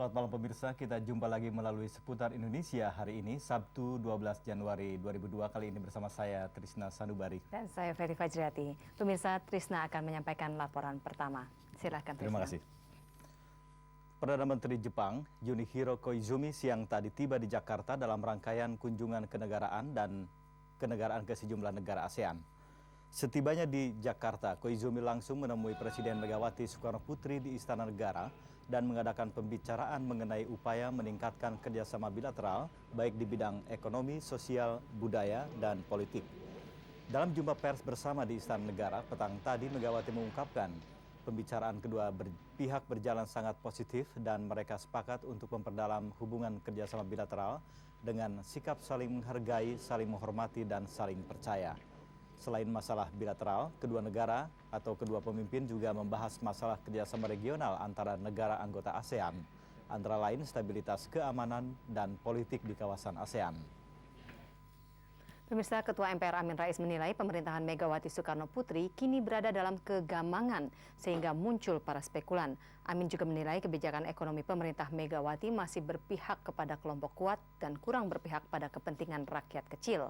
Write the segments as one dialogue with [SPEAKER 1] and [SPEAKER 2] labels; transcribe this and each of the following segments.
[SPEAKER 1] Selamat malam pemirsa, kita jumpa lagi melalui Seputar Indonesia hari ini, Sabtu 12 Januari 2002. Kali ini bersama saya, Trisna Sanubari.
[SPEAKER 2] Dan saya, Ferry Fajriati. Pemirsa, Trisna akan menyampaikan laporan pertama. Silakan, Trisna.
[SPEAKER 1] Terima kasih. Perdana Menteri Jepang, Junichiro Koizumi, siang tadi tiba di Jakarta dalam rangkaian kunjungan kenegaraan ke sejumlah negara ASEAN. Setibanya di Jakarta, Koizumi langsung menemui Presiden Megawati Soekarno Putri di Istana Negara dan mengadakan pembicaraan mengenai upaya meningkatkan kerjasama bilateral baik di bidang ekonomi, sosial, budaya, dan politik. Dalam jumpa pers bersama di Istana Negara, petang tadi Megawati mengungkapkan pembicaraan kedua pihak berjalan sangat positif dan mereka sepakat untuk memperdalam hubungan kerjasama bilateral dengan sikap saling menghargai, saling menghormati, dan saling percaya. Selain masalah bilateral, kedua negara atau kedua pemimpin juga membahas masalah kerjasama regional antara negara anggota ASEAN, antara lain stabilitas keamanan dan politik di kawasan ASEAN.
[SPEAKER 2] Pemirsa, Ketua MPR Amin Rais menilai pemerintahan Megawati Soekarno Putri kini berada dalam kegamangan sehingga muncul para spekulan. Amin juga menilai kebijakan ekonomi pemerintah Megawati masih berpihak kepada kelompok kuat dan kurang berpihak pada kepentingan rakyat kecil.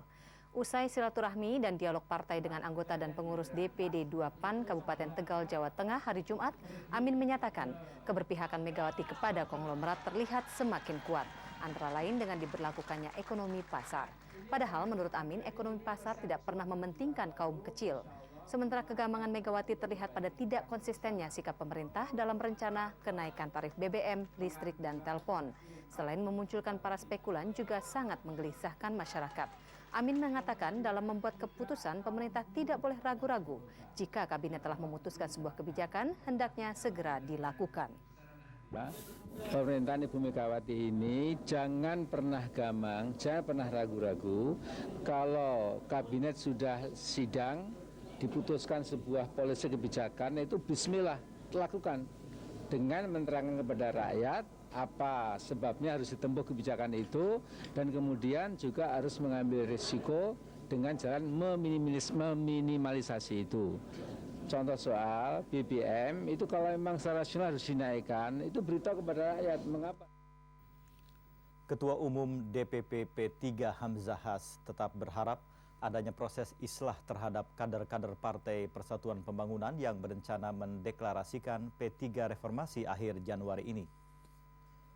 [SPEAKER 2] Usai silaturahmi dan dialog partai dengan anggota dan pengurus DPD 2 PAN Kabupaten Tegal, Jawa Tengah hari Jumat, Amin menyatakan keberpihakan Megawati kepada konglomerat terlihat semakin kuat, antara lain dengan diberlakukannya ekonomi pasar. Padahal menurut Amin, ekonomi pasar tidak pernah mementingkan kaum kecil. Sementara kegamangan Megawati terlihat pada tidak konsistennya sikap pemerintah dalam rencana kenaikan tarif BBM, listrik, dan telepon. Selain memunculkan para spekulan juga sangat menggelisahkan masyarakat. Amin mengatakan dalam membuat keputusan pemerintah tidak boleh ragu-ragu. Jika kabinet telah memutuskan sebuah kebijakan, hendaknya segera dilakukan.
[SPEAKER 3] Pemerintahan Ibu Megawati ini jangan pernah gamang, jangan pernah ragu-ragu. Kalau kabinet sudah sidang, diputuskan sebuah polisi kebijakan, itu bismillah, lakukan. Dengan menerangkan kepada rakyat apa sebabnya harus ditempuh kebijakan itu, dan kemudian juga harus mengambil risiko dengan jalan meminimalisasi itu. Contoh soal BBM itu kalau memang secara rasional harus dinaikkan, itu beritahu kepada rakyat mengapa.
[SPEAKER 1] Ketua Umum DPP P3 Hamzah Has tetap berharap adanya proses islah terhadap kader-kader Partai Persatuan Pembangunan yang berencana mendeklarasikan P3 Reformasi akhir Januari ini.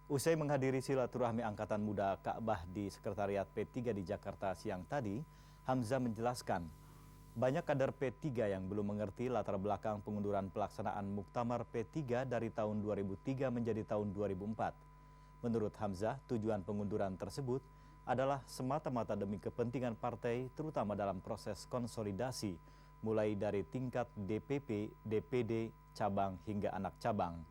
[SPEAKER 1] Usai menghadiri silaturahmi Angkatan Muda Ka'bah di Sekretariat P3 di Jakarta siang tadi, Hamzah menjelaskan banyak kader P3 yang belum mengerti latar belakang pengunduran pelaksanaan Muktamar P3 dari tahun 2003 menjadi tahun 2004. Menurut Hamzah, tujuan pengunduran tersebut adalah semata-mata demi kepentingan partai, terutama dalam proses konsolidasi, mulai dari tingkat DPP, DPD, cabang hingga anak cabang.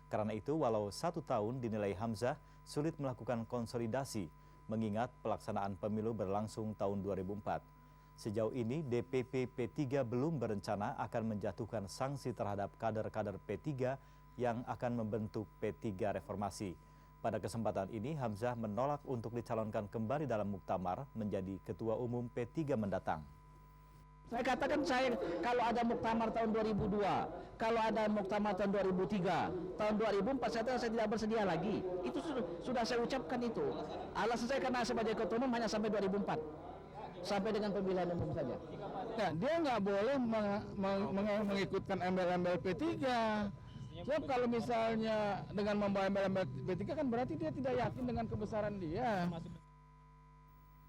[SPEAKER 1] Karena itu, walau 1 tahun dinilai Hamzah sulit melakukan konsolidasi, mengingat pelaksanaan pemilu berlangsung tahun 2004. Sejauh ini, DPP P3 belum berencana akan menjatuhkan sanksi terhadap kader-kader P3 yang akan membentuk P3 Reformasi. Pada kesempatan ini, Hamzah menolak untuk dicalonkan kembali dalam muktamar menjadi Ketua Umum P3 mendatang.
[SPEAKER 4] Saya katakan kalau ada muktamar tahun 2002, kalau ada muktamar tahun 2003, tahun 2004 saya tidak bersedia lagi. Itu sudah saya ucapkan itu. Alasan saya karena sebagai ketua umum hanya sampai 2004. Sampai dengan pemilihan umum saja.
[SPEAKER 5] Nah, dia nggak boleh mengikutkan embel-embel P3. Sebab kalau misalnya dengan membawa embel-embel P3 kan berarti dia tidak yakin dengan kebesaran dia.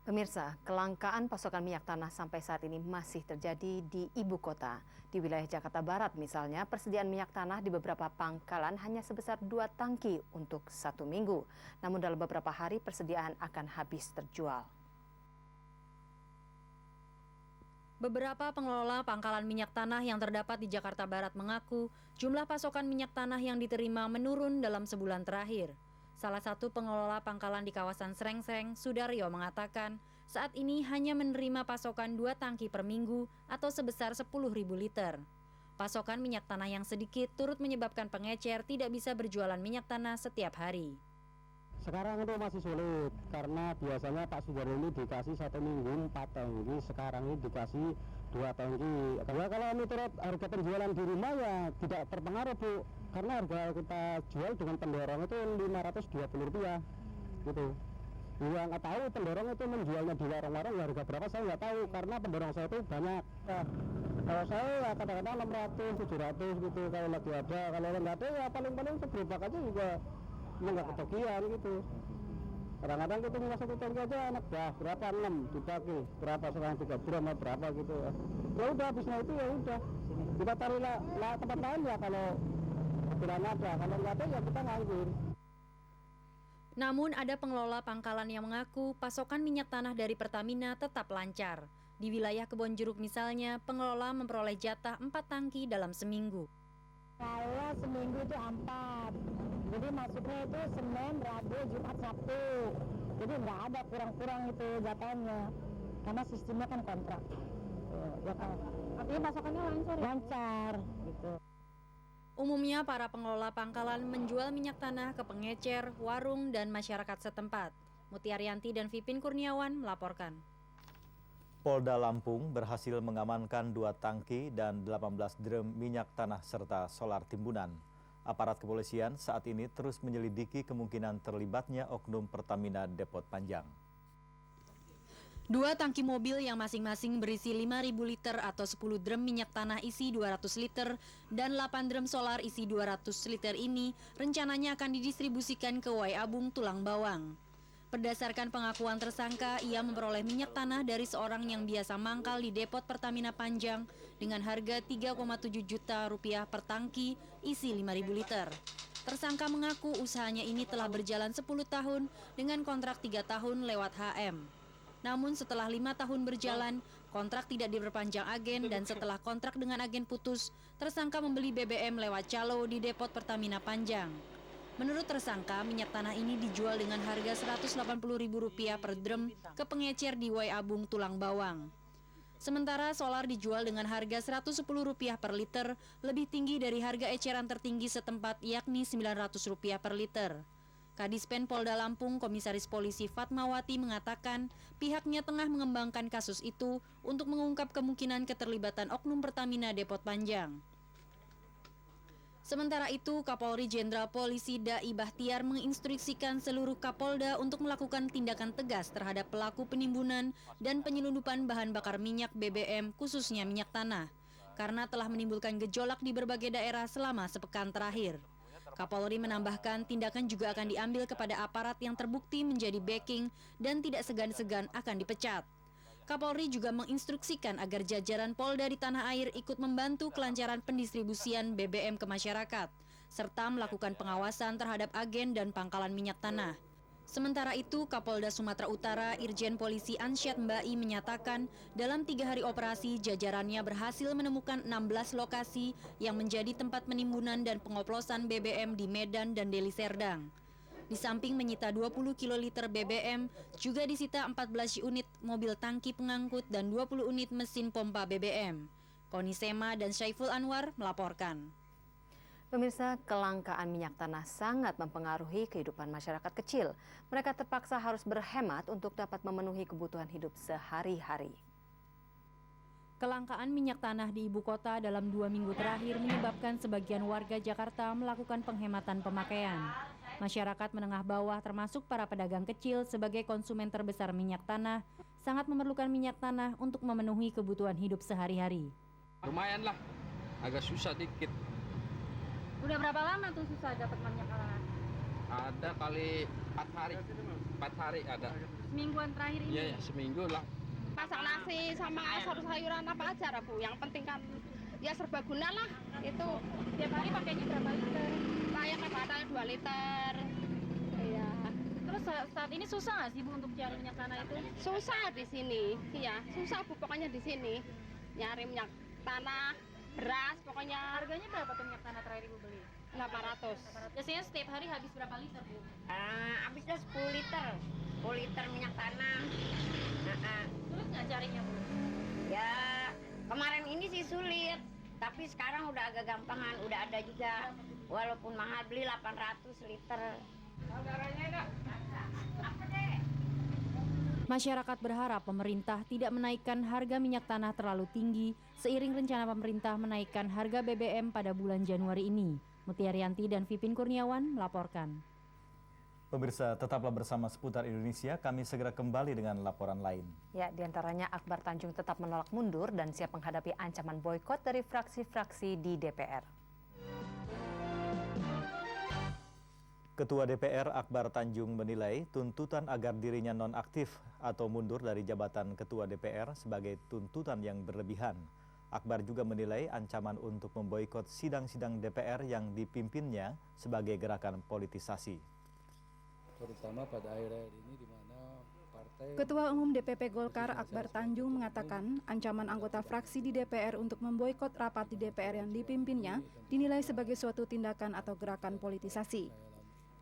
[SPEAKER 2] Pemirsa, kelangkaan pasokan minyak tanah sampai saat ini masih terjadi di ibu kota. Di wilayah Jakarta Barat misalnya, persediaan minyak tanah di beberapa pangkalan hanya sebesar 2 tangki untuk 1 minggu. Namun dalam beberapa hari persediaan akan habis terjual.
[SPEAKER 6] Beberapa pengelola pangkalan minyak tanah yang terdapat di Jakarta Barat mengaku jumlah pasokan minyak tanah yang diterima menurun dalam sebulan terakhir. Salah satu pengelola pangkalan di kawasan Srengseng, Sudaryo, mengatakan saat ini hanya menerima pasokan 2 tangki per minggu atau sebesar 10.000 liter. Pasokan minyak tanah yang sedikit turut menyebabkan pengecer tidak bisa berjualan minyak tanah setiap hari.
[SPEAKER 7] Sekarang itu masih sulit karena biasanya Pak Sudaryo ini dikasih 1 minggu 4 tangki, sekarang ini dikasih 2 tangki. Karena kalau menurut harga penjualan di rumah ya tidak terpengaruh Bu, karena harga kita jual dengan pendorong itu Rp520 gitu. Ya nggak tahu pendorong itu menjualnya di warung-warung harga berapa saya nggak tahu karena pendorong saya itu banyak. Nah, kalau saya ya kadang-kadang 600, 700 gitu kalau lagi ada, kalau nggak ada ya paling-paling segerobak aja juga nggak ketokian gitu. Kadang-kadang kita punya 1 tangki aja anak berapa 6 dibagi berapa sekarang 3 gram berapa gitu ya. Ya udah habisnya itu ya udah kita taruh lah tempat lain ya kalau kebetulan ada, kalau nggak ada ya kita nganggur.
[SPEAKER 6] Namun ada pengelola pangkalan yang mengaku pasokan minyak tanah dari Pertamina tetap lancar. Di wilayah Kebonjeruk misalnya, pengelola memperoleh jatah 4 tangki dalam seminggu.
[SPEAKER 8] Kalau seminggu itu 4, jadi masuknya itu Senin, Rabu, Jumat, Sabtu. Jadi nggak ada kurang-kurang itu jatahnya, karena sistemnya kan kontrak. Ya kan. Artinya pasokannya lancar ya? Lancar, gitu.
[SPEAKER 6] Umumnya para pengelola pangkalan menjual minyak tanah ke pengecer, warung, dan masyarakat setempat. Muti Arianti dan Vipin Kurniawan melaporkan.
[SPEAKER 1] Polda Lampung berhasil mengamankan 2 tangki dan 18 drum minyak tanah serta solar timbunan. Aparat kepolisian saat ini terus menyelidiki kemungkinan terlibatnya oknum Pertamina Depot Panjang.
[SPEAKER 6] 2 tangki mobil yang masing-masing berisi 5.000 liter atau 10 drum minyak tanah isi 200 liter dan 8 drum solar isi 200 liter ini rencananya akan didistribusikan ke Waiabung Tulang Bawang. Berdasarkan pengakuan tersangka, ia memperoleh minyak tanah dari seorang yang biasa mangkal di depot Pertamina Panjang dengan harga 3,7 juta rupiah per tangki isi 5.000 liter. Tersangka mengaku usahanya ini telah berjalan 10 tahun dengan kontrak 3 tahun lewat HM. Namun setelah 5 tahun berjalan, kontrak tidak diperpanjang agen dan setelah kontrak dengan agen putus, tersangka membeli BBM lewat calo di depot Pertamina Panjang. Menurut tersangka, minyak tanah ini dijual dengan harga Rp180.000 per drum ke pengecer di Waiabung Tulang Bawang. Sementara solar dijual dengan harga Rp110 per liter, lebih tinggi dari harga eceran tertinggi setempat yakni Rp900 per liter. Kadispen Polda Lampung, Komisaris Polisi Fatmawati mengatakan pihaknya tengah mengembangkan kasus itu untuk mengungkap kemungkinan keterlibatan oknum Pertamina Depot Panjang. Sementara itu, Kapolri Jenderal Polisi Dai Bahtiar menginstruksikan seluruh Kapolda untuk melakukan tindakan tegas terhadap pelaku penimbunan dan penyelundupan bahan bakar minyak BBM khususnya minyak tanah, karena telah menimbulkan gejolak di berbagai daerah selama sepekan terakhir. Kapolri menambahkan tindakan juga akan diambil kepada aparat yang terbukti menjadi backing dan tidak segan-segan akan dipecat. Kapolri juga menginstruksikan agar jajaran Polda di tanah air ikut membantu kelancaran pendistribusian BBM ke masyarakat, serta melakukan pengawasan terhadap agen dan pangkalan minyak tanah. Sementara itu, Kapolda Sumatera Utara Irjen Polisi Ansyad Mbai menyatakan dalam 3 hari operasi jajarannya berhasil menemukan 16 lokasi yang menjadi tempat penimbunan dan pengoplosan BBM di Medan dan Deli Serdang. Di samping menyita 20 kiloliter BBM, juga disita 14 unit mobil tangki pengangkut dan 20 unit mesin pompa BBM. Koni Sema dan Syaiful Anwar melaporkan.
[SPEAKER 2] Pemirsa, kelangkaan minyak tanah sangat mempengaruhi kehidupan masyarakat kecil. Mereka terpaksa harus berhemat untuk dapat memenuhi kebutuhan hidup sehari-hari.
[SPEAKER 6] Kelangkaan minyak tanah di ibu kota dalam 2 minggu terakhir menyebabkan sebagian warga Jakarta melakukan penghematan pemakaian. Masyarakat menengah bawah termasuk para pedagang kecil sebagai konsumen terbesar minyak tanah sangat memerlukan minyak tanah untuk memenuhi kebutuhan hidup sehari-hari.
[SPEAKER 3] Lumayan lah, agak susah dikit.
[SPEAKER 6] Udah berapa lama tuh susah dapat minyak tanah?
[SPEAKER 3] Ada kali 4 hari. 4 hari ada.
[SPEAKER 6] Semingguan terakhir ini?
[SPEAKER 3] Iya, seminggu lah.
[SPEAKER 9] Masak nasi sama sayur-sayuran apa aja lah Bu. Yang penting kan ya serbaguna lah. Itu
[SPEAKER 6] Tiap hari pakainya berapa liter?
[SPEAKER 9] saya kadang 2 liter. Iya.
[SPEAKER 6] Terus saat ini susah nggak sih Bu untuk cari minyak tanah itu?
[SPEAKER 9] Susah di sini. Iya, susah Bu pokoknya di sini. Nyari minyak tanah, beras pokoknya.
[SPEAKER 6] Harganya berapa tuh minyak tanah terakhir Ibu beli?
[SPEAKER 9] 800.
[SPEAKER 6] Biasanya setiap hari habis berapa liter Bu?
[SPEAKER 10] Habisnya 10 liter. 10 liter minyak tanah.
[SPEAKER 6] Sulit nggak carinya Bu?
[SPEAKER 10] Ya kemarin ini sih sulit, tapi sekarang udah agak gampangan, udah ada juga. Walaupun mahal beli 800 liter.
[SPEAKER 6] Masyarakat berharap pemerintah tidak menaikkan harga minyak tanah terlalu tinggi seiring rencana pemerintah menaikkan harga BBM pada bulan Januari ini. Mutiaryanti dan Vipin Kurniawan melaporkan.
[SPEAKER 1] Pemirsa, tetaplah bersama Seputar Indonesia, kami segera kembali dengan laporan lain.
[SPEAKER 2] Ya, diantaranya Akbar Tanjung tetap menolak mundur dan siap menghadapi ancaman boikot dari fraksi-fraksi di DPR.
[SPEAKER 1] Ketua DPR Akbar Tanjung menilai tuntutan agar dirinya nonaktif atau mundur dari jabatan Ketua DPR sebagai tuntutan yang berlebihan. Akbar juga menilai ancaman untuk memboikot sidang-sidang DPR yang dipimpinnya sebagai gerakan politisasi.
[SPEAKER 3] Terutama pada akhir-akhir ini di mana partai...
[SPEAKER 11] Ketua Umum DPP Golkar Akbar Tanjung mengatakan ancaman anggota fraksi di DPR untuk memboikot rapat di DPR yang dipimpinnya dinilai sebagai suatu tindakan atau gerakan politisasi.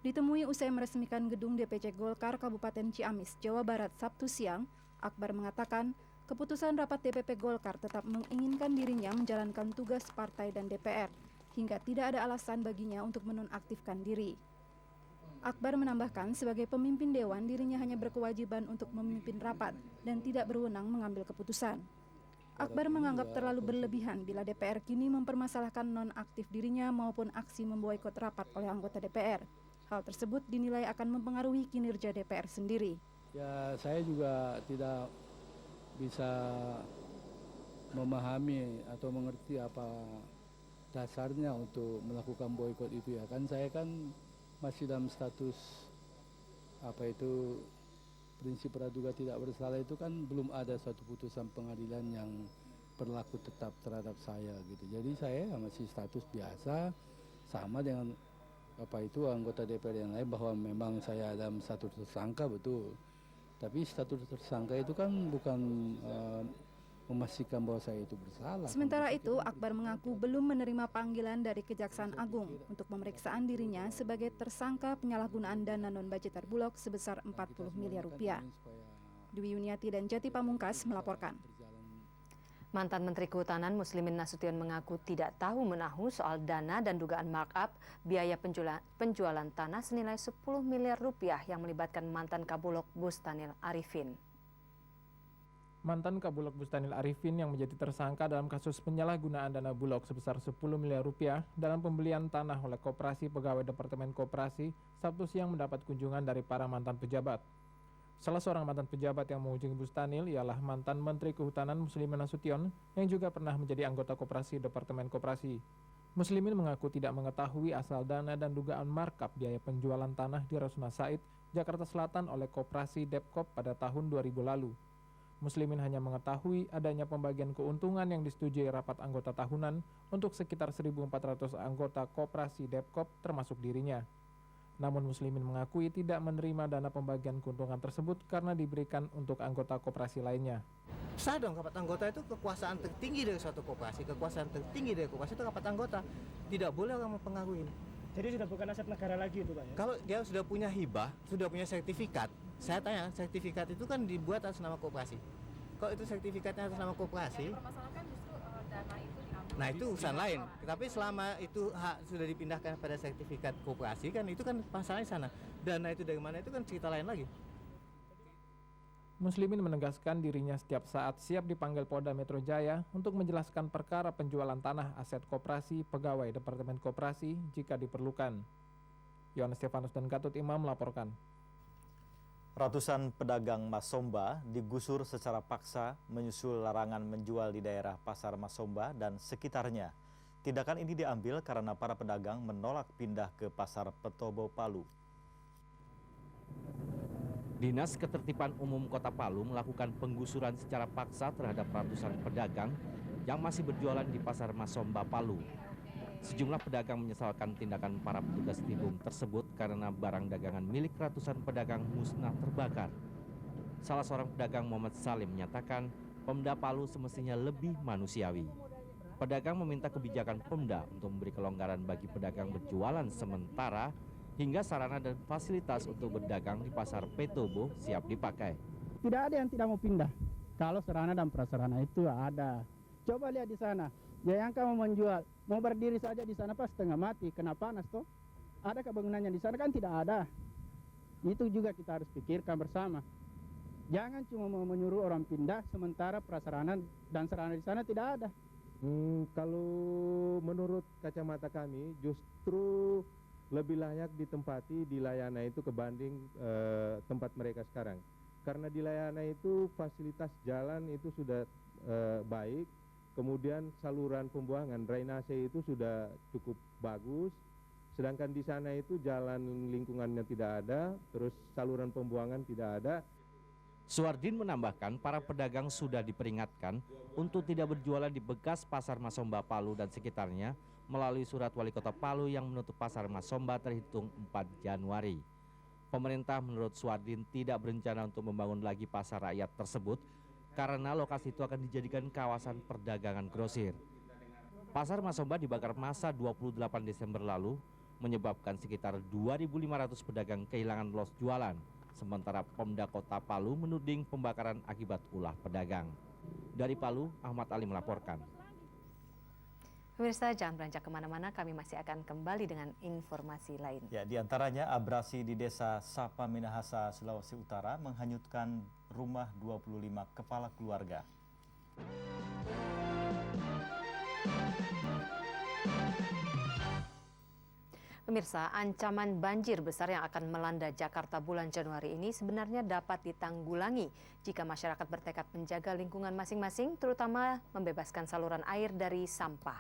[SPEAKER 11] Ditemui usai meresmikan gedung DPC Golkar Kabupaten Ciamis, Jawa Barat Sabtu siang, Akbar mengatakan keputusan rapat DPP Golkar tetap menginginkan dirinya menjalankan tugas partai dan DPR, hingga tidak ada alasan baginya untuk menonaktifkan diri. Akbar menambahkan sebagai pemimpin dewan dirinya hanya berkewajiban untuk memimpin rapat dan tidak berwenang mengambil keputusan. Akbar menganggap terlalu berlebihan bila DPR kini mempermasalahkan nonaktif dirinya maupun aksi memboikot rapat oleh anggota DPR. Hal tersebut dinilai akan mempengaruhi kinerja DPR sendiri.
[SPEAKER 3] Ya, saya juga tidak bisa memahami atau mengerti apa dasarnya untuk melakukan boikot itu ya. Kan saya kan masih dalam status prinsip praduga tidak bersalah itu kan belum ada suatu putusan pengadilan yang berlaku tetap terhadap saya gitu. Jadi saya masih status biasa sama dengan anggota DPR yang lain, bahwa memang saya dalam status tersangka betul. Tapi status tersangka itu kan bukan memastikan bahwa saya itu bersalah.
[SPEAKER 11] Sementara itu, Akbar mengaku belum menerima panggilan dari Kejaksaan Agung untuk pemeriksaan dirinya sebagai tersangka penyalahgunaan dana non-budgeter Bulog sebesar 40 miliar rupiah. Dwi Yuniati dan Jati Pamungkas melaporkan.
[SPEAKER 2] Mantan Menteri Kehutanan Muslimin Nasution mengaku tidak tahu menahu soal dana dan dugaan markup biaya penjualan tanah senilai 10 miliar rupiah yang melibatkan mantan Kabulok Bustanil Arifin.
[SPEAKER 12] Mantan Kabulok Bustanil Arifin yang menjadi tersangka dalam kasus penyalahgunaan dana Bulog sebesar 10 miliar rupiah dalam pembelian tanah oleh Koperasi Pegawai Departemen Koperasi Sabtu siang mendapat kunjungan dari para mantan pejabat. Salah seorang mantan pejabat yang mengunjungi Bustanil ialah mantan Menteri Kehutanan Muslimin Nasution yang juga pernah menjadi anggota Koperasi Departemen Koperasi. Muslimin mengaku tidak mengetahui asal dana dan dugaan markup biaya penjualan tanah di Rasuna Said, Jakarta Selatan oleh Koperasi Depkop pada tahun 2000 lalu. Muslimin hanya mengetahui adanya pembagian keuntungan yang disetujui rapat anggota tahunan untuk sekitar 1.400 anggota Koperasi Depkop termasuk dirinya. Namun Muslimin mengakui tidak menerima dana pembagian keuntungan tersebut karena diberikan untuk anggota koperasi lainnya.
[SPEAKER 13] Sah dong, rapat anggota itu kekuasaan tertinggi dari suatu koperasi. Kekuasaan tertinggi dari koperasi itu rapat anggota. Tidak boleh orang mempengaruhi.
[SPEAKER 14] Jadi sudah bukan aset negara lagi itu Pak ya?
[SPEAKER 13] Kalau dia sudah punya hibah, sudah punya sertifikat, saya tanya, sertifikat itu kan dibuat atas nama koperasi. Kalau itu sertifikatnya atas nama koperasi, nah itu urusan lain. Tapi selama itu hak sudah dipindahkan pada sertifikat koperasi kan itu kan masalahnya sana. Dana itu dari mana itu kan cerita lain lagi.
[SPEAKER 12] Muslimin menegaskan dirinya setiap saat siap dipanggil Polda Metro Jaya untuk menjelaskan perkara penjualan tanah aset koperasi pegawai Departemen Koperasi jika diperlukan. Yohanes Stefanus dan Gatot Imam melaporkan.
[SPEAKER 1] Ratusan pedagang Masomba digusur secara paksa menyusul larangan menjual di daerah Pasar Masomba dan sekitarnya. Tindakan ini diambil karena para pedagang menolak pindah ke Pasar Petobo Palu.
[SPEAKER 15] Dinas Ketertiban Umum Kota Palu melakukan penggusuran secara paksa terhadap ratusan pedagang yang masih berjualan di Pasar Masomba Palu. Sejumlah pedagang menyesalkan tindakan para petugas tibum tersebut karena barang dagangan milik ratusan pedagang musnah terbakar. Salah seorang pedagang Muhammad Salim menyatakan Pemda Palu semestinya lebih manusiawi. Pedagang meminta kebijakan Pemda untuk memberi kelonggaran bagi pedagang berjualan sementara hingga sarana dan fasilitas untuk berdagang di Pasar Petobo siap dipakai.
[SPEAKER 5] Tidak ada yang tidak mau pindah. Kalau sarana dan prasarana itu ada. Coba lihat di sana. Ya yang kamu menjual, mau berdiri saja di sana pas setengah mati, kena panas toh. Ada kebangunannya di sana kan tidak ada.
[SPEAKER 16] Itu juga kita harus pikirkan bersama. Jangan cuma mau menyuruh orang pindah sementara prasarana dan sarana di sana tidak ada.
[SPEAKER 17] Kalau menurut kacamata kami justru lebih layak ditempati di Layana itu kebanding tempat mereka sekarang. Karena di Layana itu fasilitas jalan itu sudah baik, kemudian saluran pembuangan drainase itu sudah cukup bagus. Sedangkan di sana itu jalan lingkungannya tidak ada, terus saluran pembuangan tidak ada.
[SPEAKER 15] Suardin menambahkan para pedagang sudah diperingatkan untuk tidak berjualan di bekas Pasar Masomba Palu dan sekitarnya melalui surat Wali Kota Palu yang menutup Pasar Masomba terhitung 4 Januari. Pemerintah menurut Suardin tidak berencana untuk membangun lagi pasar rakyat tersebut karena lokasi itu akan dijadikan kawasan perdagangan grosir. Pasar Masomba dibakar massa 28 Desember lalu menyebabkan sekitar 2.500 pedagang kehilangan los jualan. Sementara Pemda Kota Palu menuding pembakaran akibat ulah pedagang. Dari Palu, Ahmad Ali melaporkan.
[SPEAKER 2] Pemirsa, jangan beranjak kemana-mana, kami masih akan kembali dengan informasi lain.
[SPEAKER 1] Ya, diantaranya abrasi di desa Sapa Minahasa, Sulawesi Utara menghanyutkan rumah 25 kepala keluarga.
[SPEAKER 2] Pemirsa, ancaman banjir besar yang akan melanda Jakarta bulan Januari ini sebenarnya dapat ditanggulangi jika masyarakat bertekad menjaga lingkungan masing-masing, terutama membebaskan saluran air dari sampah.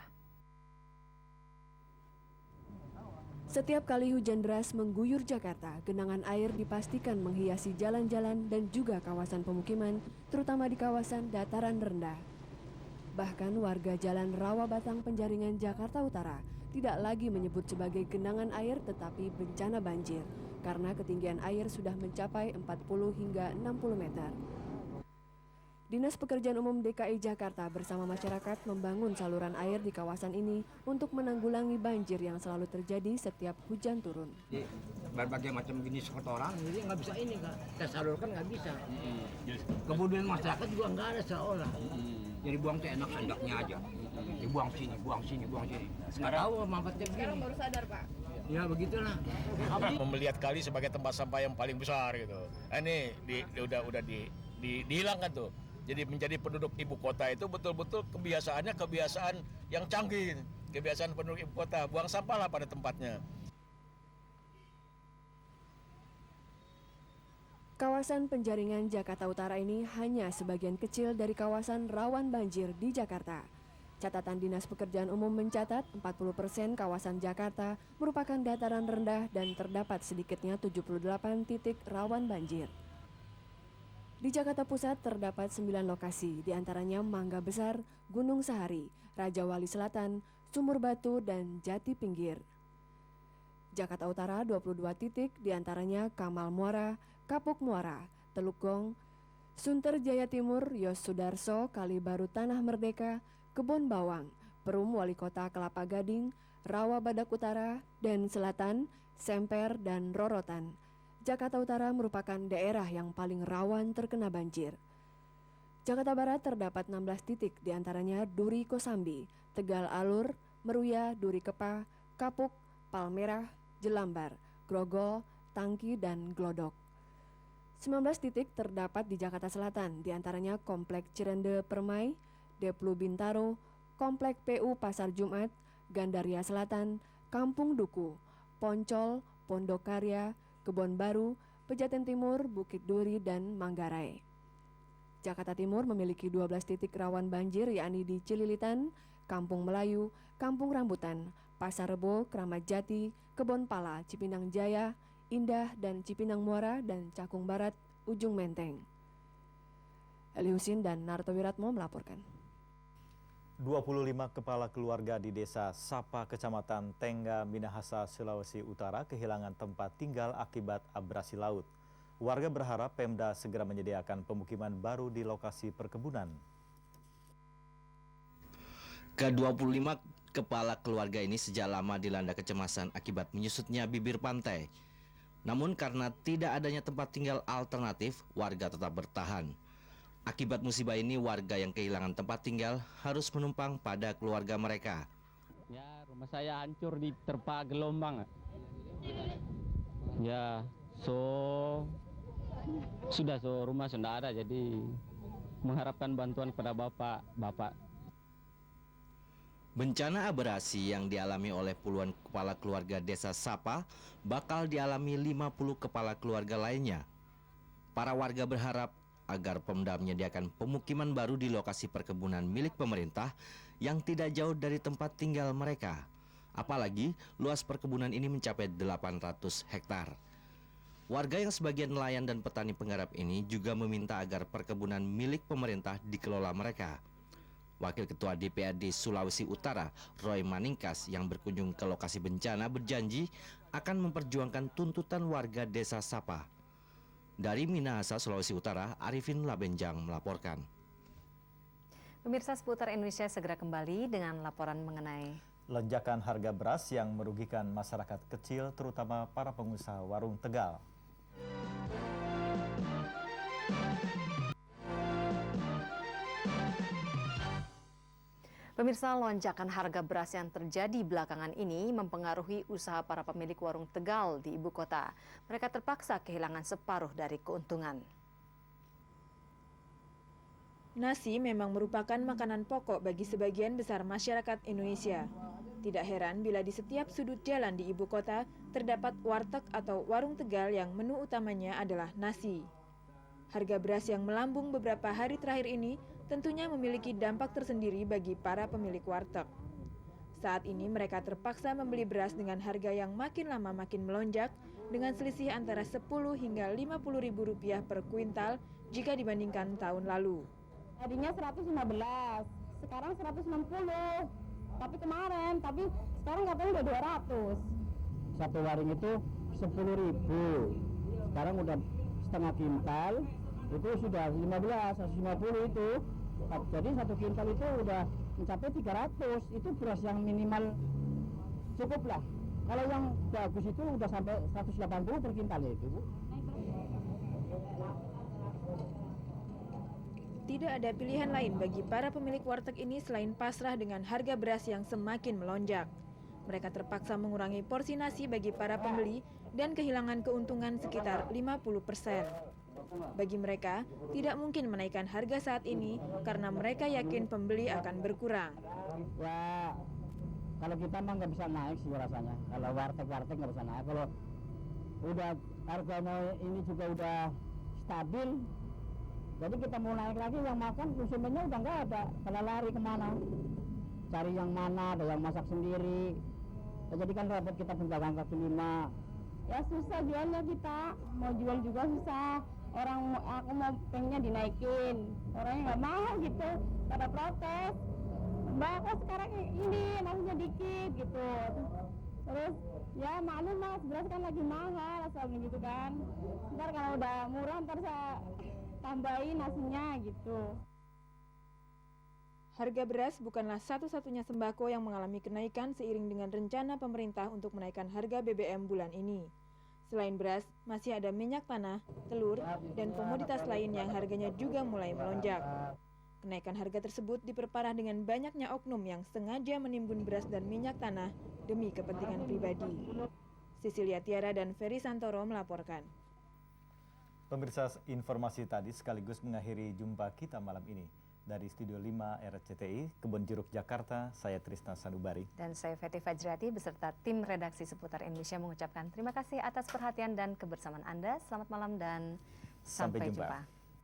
[SPEAKER 18] Setiap kali hujan deras mengguyur Jakarta, genangan air dipastikan menghiasi jalan-jalan dan juga kawasan pemukiman, terutama di kawasan dataran rendah. Bahkan warga Jalan Rawa Batang Penjaringan Jakarta Utara tidak lagi menyebut sebagai genangan air tetapi bencana banjir karena ketinggian air sudah mencapai 40 hingga 60 meter. Dinas Pekerjaan Umum DKI Jakarta bersama masyarakat membangun saluran air di kawasan ini untuk menanggulangi banjir yang selalu terjadi setiap hujan turun.
[SPEAKER 19] Berbagai macam jenis kotoran, jadi nggak bisa ini, kita salurkan nggak bisa. Kemudian masyarakat juga nggak ada seolah. Jadi buang tuh enak sendoknya aja. Dibuang sini, buang sini, buang sini. Sekarang tahu manfaatnya begini. Sekarang baru sadar, Pak. Ya begitulah.
[SPEAKER 20] Melihat kali sebagai tempat sampah yang paling besar gitu. Ini udah dihilangkan tuh. Jadi menjadi penduduk ibu kota itu betul-betul kebiasaan yang canggih. Kebiasaan penduduk ibu kota, buang sampah lah pada tempatnya.
[SPEAKER 18] Kawasan Penjaringan Jakarta Utara ini hanya sebagian kecil dari kawasan rawan banjir di Jakarta. Catatan Dinas Pekerjaan Umum mencatat 40% kawasan Jakarta merupakan dataran rendah dan terdapat sedikitnya 78 titik rawan banjir. Di Jakarta Pusat terdapat 9 lokasi, diantaranya Mangga Besar, Gunung Sahari, Raja Wali Selatan, Sumur Batu, dan Jati Pinggir. Jakarta Utara 22 titik, diantaranya Kamal Muara, Kapuk Muara, Teluk Gong, Sunter Jaya Timur, Yos Sudarso, Kali Baru Tanah Merdeka, Kebon Bawang, Perum Wali Kota Kelapa Gading, Rawa Badak Utara, dan Selatan, Semper, dan Rorotan. Jakarta Utara merupakan daerah yang paling rawan terkena banjir. Jakarta Barat terdapat 16 titik, diantaranya Duri Kosambi, Tegal Alur, Meruya, Duri Kepa, Kapuk, Palmerah, Jelambar, Grogol, Tangki, dan Glodok. 19 titik terdapat di Jakarta Selatan, diantaranya Komplek Cirende Permai, Deplu Bintaro, Komplek PU Pasar Jumat, Gandaria Selatan, Kampung Duku, Poncol, Pondok Karya, Kebon Baru, Pejaten Timur, Bukit Duri, dan Manggarai. Jakarta Timur memiliki 12 titik rawan banjir, yakni di Cililitan, Kampung Melayu, Kampung Rambutan, Pasar Rebo, Kramat Jati, Kebon Pala, Cipinang Jaya, Indah, dan Cipinang Muara, dan Cakung Barat, Ujung Menteng. Eli Husin dan Narto Wiratmo melaporkan.
[SPEAKER 1] 25 kepala keluarga di desa Sapa, Kecamatan Tengga, Minahasa, Sulawesi Utara kehilangan tempat tinggal akibat abrasi laut. Warga berharap Pemda segera menyediakan pemukiman baru di lokasi perkebunan.
[SPEAKER 15] Ke-25 kepala keluarga ini sejak lama dilanda kecemasan akibat menyusutnya bibir pantai. Namun karena tidak adanya tempat tinggal alternatif, warga tetap bertahan. Akibat musibah ini, warga yang kehilangan tempat tinggal harus menumpang pada keluarga mereka.
[SPEAKER 7] Ya, rumah saya hancur diterpa gelombang. Ya, Sudah rumah sudah ada, jadi mengharapkan bantuan kepada bapak.
[SPEAKER 15] Bencana abrasi yang dialami oleh puluhan kepala keluarga desa Sapa bakal dialami 50 kepala keluarga lainnya. Para warga berharap agar Pemda menyediakan pemukiman baru di lokasi perkebunan milik pemerintah yang tidak jauh dari tempat tinggal mereka. Apalagi luas perkebunan ini mencapai 800 hektar. Warga yang sebagian nelayan dan petani penggarap ini juga meminta agar perkebunan milik pemerintah dikelola mereka. Wakil Ketua DPRD Sulawesi Utara, Roy Maningkas, yang berkunjung ke lokasi bencana berjanji akan memperjuangkan tuntutan warga desa Sapa. Dari Minahasa, Sulawesi Utara, Arifin Labenjang melaporkan.
[SPEAKER 2] Pemirsa Seputar Indonesia segera kembali dengan laporan mengenai
[SPEAKER 1] lonjakan harga beras yang merugikan masyarakat kecil, terutama para pengusaha warung Tegal.
[SPEAKER 2] Pemirsa, lonjakan harga beras yang terjadi belakangan ini mempengaruhi usaha para pemilik warung Tegal di ibu kota. Mereka terpaksa kehilangan separuh dari keuntungan.
[SPEAKER 21] Nasi memang merupakan makanan pokok bagi sebagian besar masyarakat Indonesia. Tidak heran bila di setiap sudut jalan di ibu kota terdapat warteg atau warung Tegal yang menu utamanya adalah nasi. Harga beras yang melambung beberapa hari terakhir ini tentunya memiliki dampak tersendiri bagi para pemilik warteg. Saat ini mereka terpaksa membeli beras dengan harga yang makin lama makin melonjak dengan selisih antara 10 hingga 50 ribu rupiah per kuintal jika dibandingkan tahun lalu.
[SPEAKER 8] Tadinya 115, sekarang 160. Tapi sekarang katanya udah 200.
[SPEAKER 7] Satu waring itu 10.000. Sekarang udah setengah kintal, itu sudah 15, 150 itu. Jadi satu kintal itu udah mencapai 300. Itu beras yang minimal cukup lah. Kalau yang bagus itu udah sampai 180 per kintal itu, Bu.
[SPEAKER 21] Tidak ada pilihan lain bagi para pemilik warteg ini selain pasrah dengan harga beras yang semakin melonjak. Mereka terpaksa mengurangi porsi nasi bagi para pembeli dan kehilangan keuntungan sekitar 50%. Bagi mereka, tidak mungkin menaikkan harga saat ini karena mereka yakin pembeli akan berkurang.
[SPEAKER 7] Ya, kalau kita mah nggak bisa naik sih rasanya. Kalau warteg nggak bisa naik. Kalau udah harganya ini juga udah stabil, jadi kita mau naik lagi, yang makan konsumennya udah nggak ada. Pada lari kemana? Cari yang mana, ada yang masak sendiri. Jadi kan repot kita pedagang kaki lima.
[SPEAKER 8] Ya susah jualnya kita, mau jual juga susah. Aku mau pengennya dinaikin, orangnya nggak mau gitu, pada protes. Mbak, kok sekarang ini nasinya dikit gitu. Terus ya maklum mas, beras kan lagi mahal, asalnya gitu kan. Ntar kalau udah murah ntar saya tambahin nasinya gitu.
[SPEAKER 21] Harga beras bukanlah satu-satunya sembako yang mengalami kenaikan seiring dengan rencana pemerintah untuk menaikkan harga BBM bulan ini. Selain beras, masih ada minyak tanah, telur, dan komoditas lain yang harganya juga mulai melonjak. Kenaikan harga tersebut diperparah dengan banyaknya oknum yang sengaja menimbun beras dan minyak tanah demi kepentingan pribadi. Cecilia Tiara dan Ferry Santoro melaporkan.
[SPEAKER 1] Pemirsa, informasi tadi sekaligus mengakhiri jumpa kita malam ini. Dari Studio 5 RCTI, Kebon Jeruk, Jakarta, saya Trisna Sanubari.
[SPEAKER 2] Dan saya Feti Fajriati beserta tim redaksi Seputar Indonesia mengucapkan terima kasih atas perhatian dan kebersamaan Anda. Selamat malam dan sampai jumpa.